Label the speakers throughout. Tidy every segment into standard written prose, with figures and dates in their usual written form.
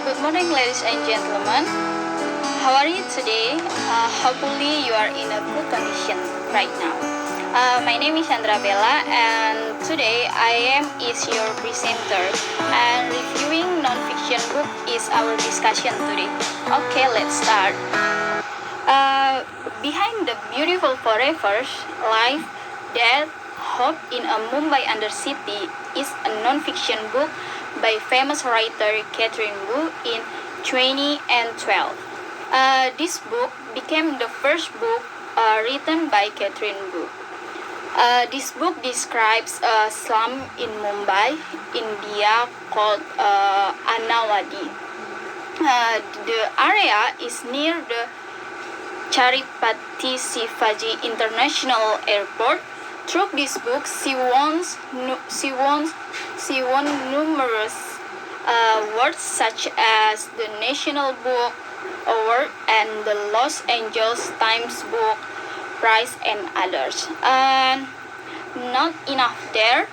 Speaker 1: Good morning, ladies and gentlemen. How are you today? Hopefully, you are in a good condition right now. My name is Chandra and today I am your presenter. And reviewing non-fiction book is our discussion today. Okay, let's start. Behind the beautiful forevers, life, death, hope in a Mumbai undercity is a non-fiction book by famous writer Catherine Wu in 2012. This book became the first book written by Catherine Wu. This book describes a slum in Mumbai, India called Anawadi. The area is near the Charipati Shivaji International Airport. Through this book, she won numerous awards such as the National Book Award and the Los Angeles Times Book Prize and others. And not enough there,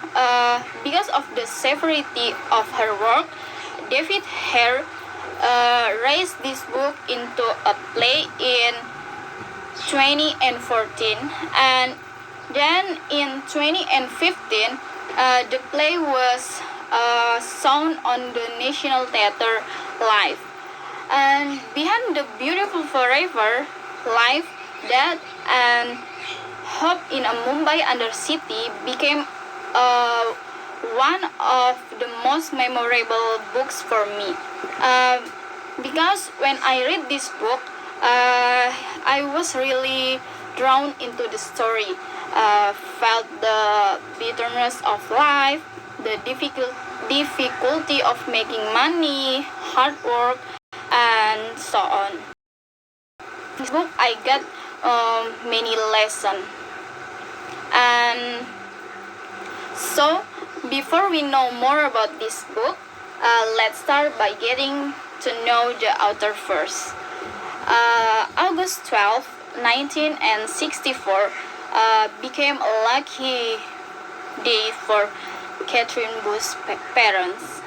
Speaker 1: because of the severity of her work, David Hare raised this book into a play in 2014, and then in 2015 the play was shown on the National Theatre live. And behind the beautiful forever, life, death, and hope in a Mumbai undercity became one of the most memorable books for me. Because when I read this book, I was really drawn into the story. Felt the bitterness of life, the difficulty of making money, hard work, and so on. In this book, I got many lessons. And so, before we know more about this book, let's start by getting to know the author first. August 12, 1964 became a lucky day for Catherine Wu's parents.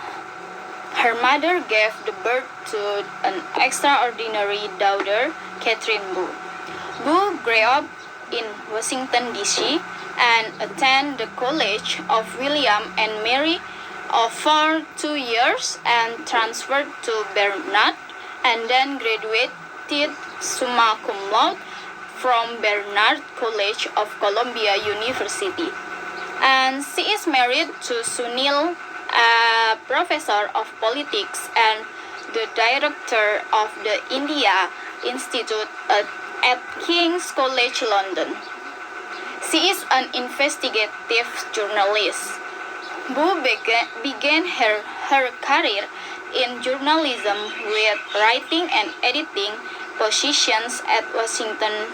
Speaker 1: Her mother gave the birth to an extraordinary daughter, Catherine Wu. Wu grew up in Washington, D.C. and attended the College of William and Mary for 2 years and transferred to Bernard, and then graduated summa cum laude from Bernard College of Columbia University. And she is married to Sunil, a professor of politics and the director of the India Institute at King's College London. She is an investigative journalist. Wu began her career in journalism with writing and editing positions at Washington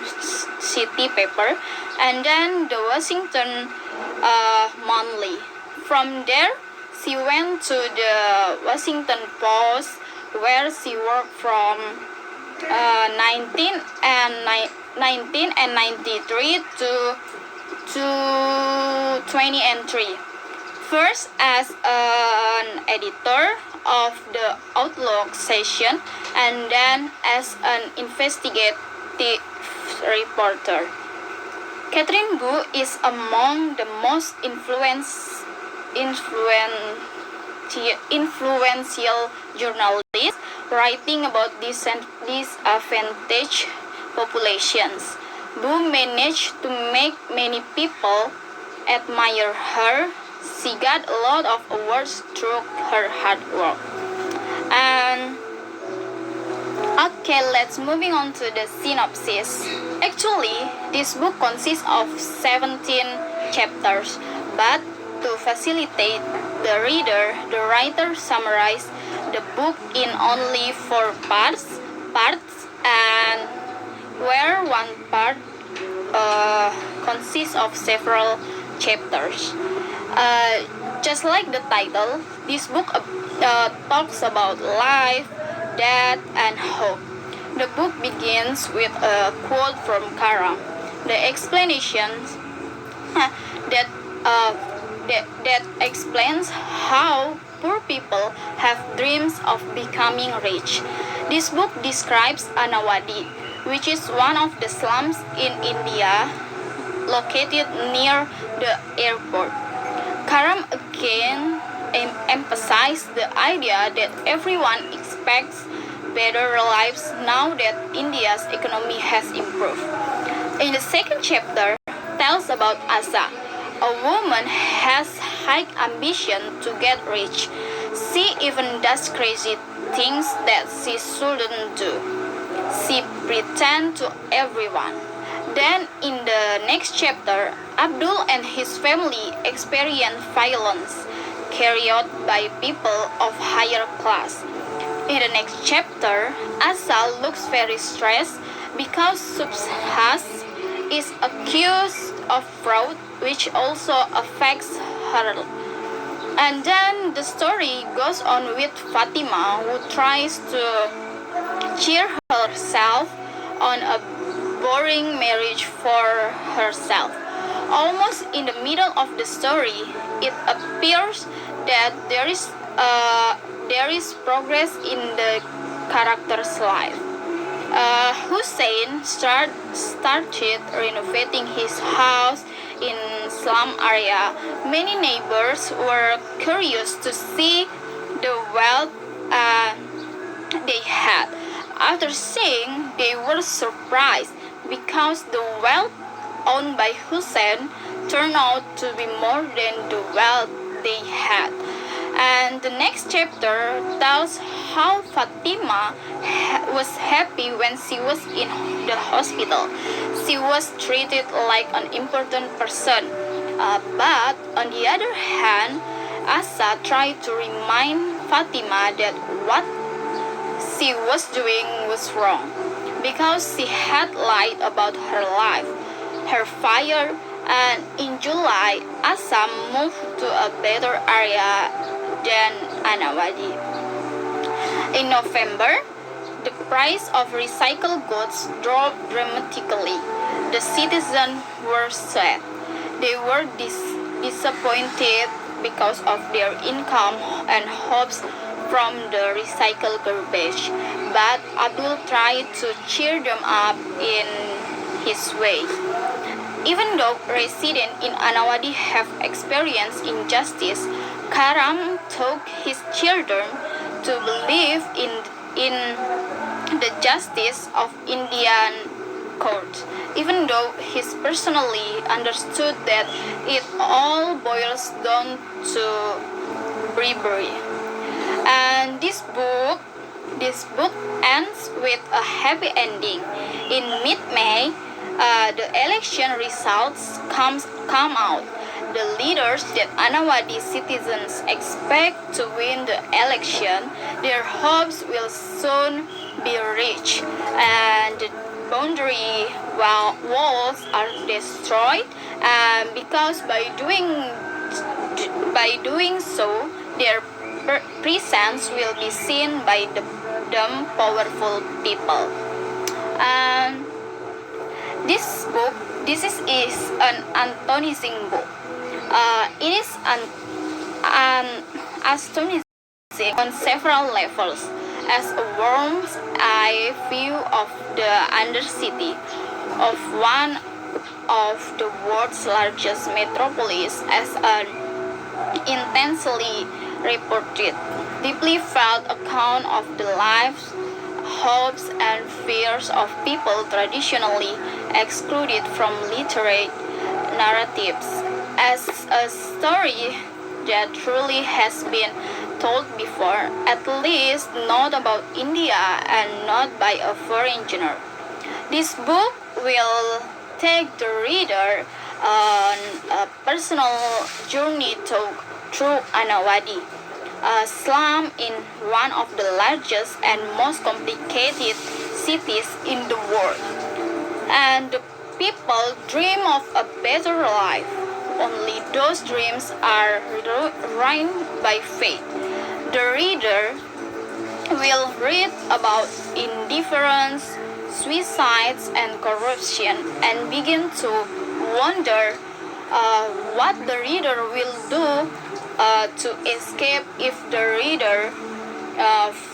Speaker 1: City Paper and then the Washington Monthly. From there, she went to the Washington Post, where she worked from 1993 to 2003. First as an editor of the Outlook section and then as an investigative reporter. Catherine Wu is among the most influential journalists writing about disadvantaged populations. Wu managed to make many people admire her. She got a lot of awards through her hard work. And okay, let's moving on to the synopsis. Actually, this book consists of 17 chapters, but to facilitate the reader, the writer summarized the book in only 4 parts, and where one part consists of several chapters. Just like the title, this book talks about life, death, and hope. The book begins with a quote from Kara. The explanations that explains how poor people have dreams of becoming rich. This book describes Anawadi, which is one of the slums in India located near the airport. Karam again emphasized the idea that everyone expects better lives now that India's economy has improved. In the second chapter, tells about Asa. A woman has high ambition to get rich. She even does crazy things that she shouldn't do. She pretends to everyone. Then in the next chapter, Abdul and his family experience violence carried out by people of higher class. In the next chapter, Asa looks very stressed because Subhas is accused of fraud, which also affects her. And then the story goes on with Fatima, who tries to cheer herself on a boring marriage for herself. Almost in the middle of the story, it appears that there is progress in the character's life. Hussein started renovating his house in slum area. Many neighbors were curious to see the wealth they had. After seeing, they were surprised because the wealth owned by Hussein turned out to be more than the wealth they had. And the next chapter tells how Fatima was happy when she was in the hospital. She was treated like an important person. But on the other hand, Asa tried to remind Fatima that what she was doing was wrong because she had lied about her life, her fire, and in July, Asa moved to a better area than Anawadi. In November, the price of recycled goods dropped dramatically. The citizens were sad. They were disappointed because of their income and hopes from the recycled garbage. But Abdul tried to cheer them up in his way. Even though residents in Anawadi have experienced injustice, Karam taught his children to believe in the justice of Indian court, even though he personally understood that it all boils down to bribery. And this book ends with a happy ending. In mid-May, the election results come out. The leaders that Anawadi citizens expect to win the election, their hopes will soon be reached, and the boundary walls are destroyed. Because by doing so, their presence will be seen by the powerful people. And this is an astonishing book. It is an astonishing on several levels, as a worm's eye view of the undercity of one of the world's largest metropolis, as an intensely reported, deeply felt account of the lives, hopes, and fears of people traditionally excluded from literary narratives, as a story that truly has been told before, at least not about India and not by a foreigner. This book will take the reader on a personal journey through Anawadi, a slum in one of the largest and most complicated cities in the world. And the people dream of a better life. Only those dreams are ruined by fate. The reader will read about indifference, suicides, and corruption, and begin to wonder what the reader will do to escape if the reader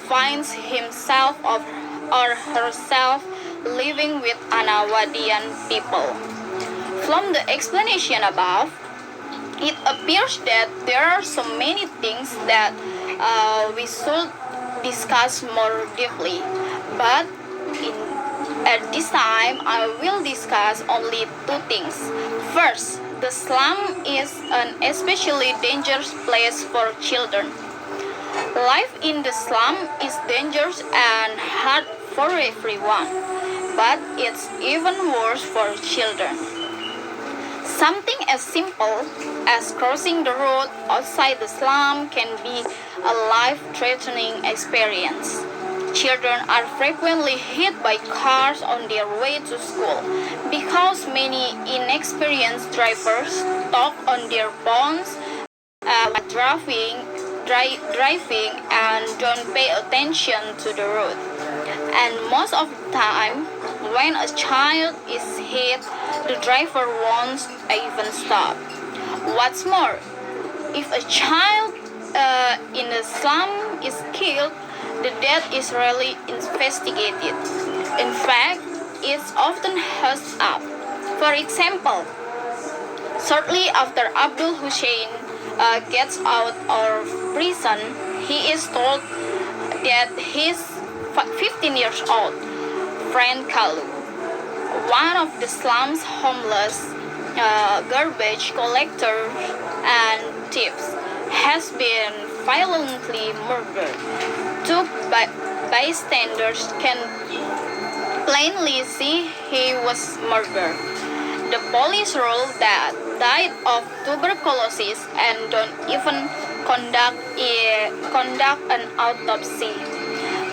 Speaker 1: finds himself or herself living with Anawadian people. From the explanation above, it appears that there are so many things that we should discuss more deeply, but in, at this time I will discuss only two things. First, the slum is an especially dangerous place for children. Life in the slum is dangerous and hard for everyone, but it's even worse for children. Something as simple as crossing the road outside the slum can be a life-threatening experience. Children are frequently hit by cars on their way to school because many inexperienced drivers talk on their phones while driving and don't pay attention to the road. And most of the time, when a child is hit, the driver won't even stop. What's more, if a child in the slum is killed, the death is rarely investigated. In fact, it's often hushed up. For example, shortly after Abdul Hussein gets out of prison, he is told that his 15 years old friend Kalu, one of the slum's homeless garbage collectors and thieves, has been violently murdered. Two bystanders can plainly see he was murdered. The police rule that died of tuberculosis and don't even conduct an autopsy.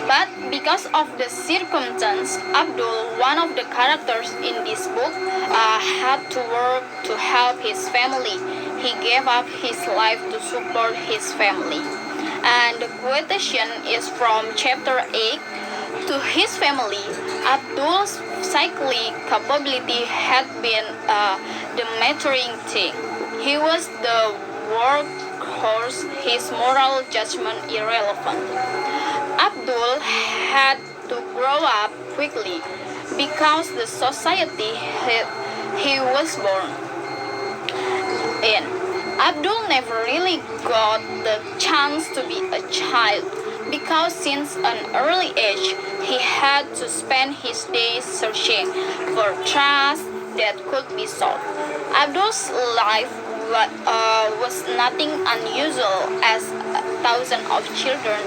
Speaker 1: But because of the circumstance, Abdul, one of the characters in this book, had to work to help his family. He gave up his life to support his family. And the quotation is from chapter 8. To his family, Abdul's psychic capability had been the mattering thing. He was the workhorse, his moral judgment irrelevant. Abdul had to grow up quickly because the society he was born in. Abdul never really got the chance to be a child because since an early age he had to spend his days searching for trust that could be solved. Abdul's life was nothing unusual as thousands of children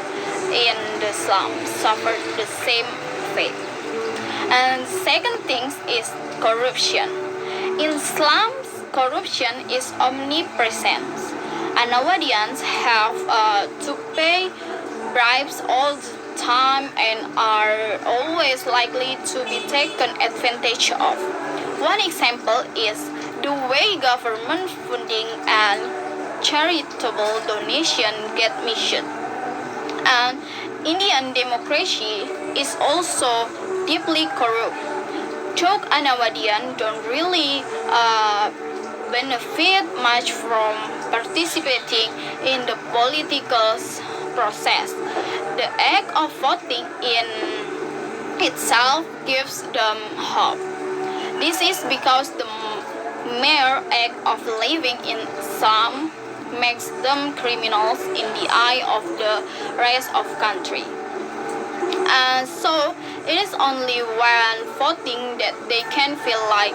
Speaker 1: in the slum suffered the same fate. And second thing is corruption. In slums, corruption is omnipresent. Anawadians have to pay bribes all the time and are always likely to be taken advantage of. One example is the way government funding and charitable donation get misused. And Indian democracy is also deeply corrupt. Though Anawadian don't really benefit much from participating in the political process. The act of voting in itself gives them hope. This is because the mere act of living in some makes them criminals in the eye of the rest of country. And so it is only when voting that they can feel like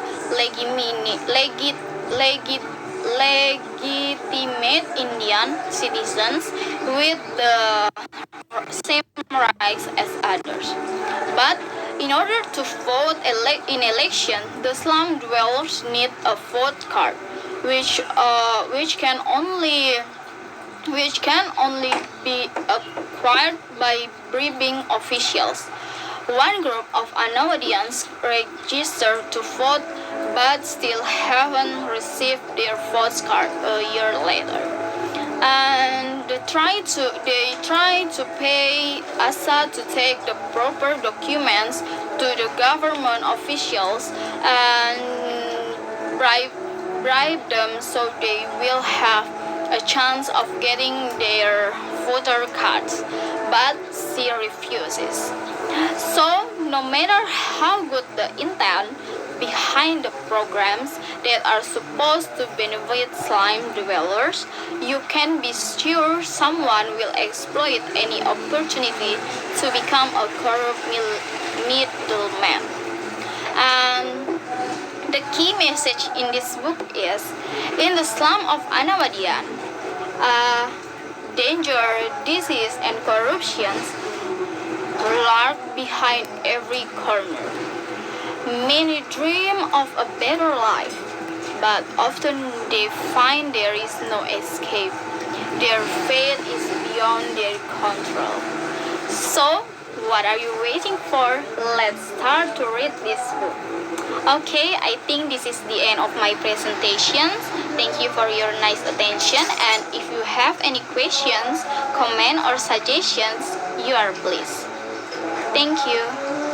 Speaker 1: legitimate Indian citizens with the same rights as others. But in order to vote in election, the slum dwellers need a vote card, which can only be acquired by bribing officials. One group of Anawadians registered to vote but still haven't received their vote card a year later. And they try to pay Asa to take the proper documents to the government officials and bribe them so they will have a chance of getting their voter cards, but she refuses. So, no matter how good the intent behind the programs that are supposed to benefit slime dwellers, you can be sure someone will exploit any opportunity to become a corrupt middleman. And the key message in this book is in the slum of Anawadian, danger, disease, and corruption lurk behind every corner. Many dream of a better life, but often they find there is no escape. Their fate is beyond their control. So, what are you waiting for? Let's start to read this book. Okay, I think this is the end of my presentation. Thank you for your nice attention, and if you have any questions, comment or suggestions, you are pleased. Thank you.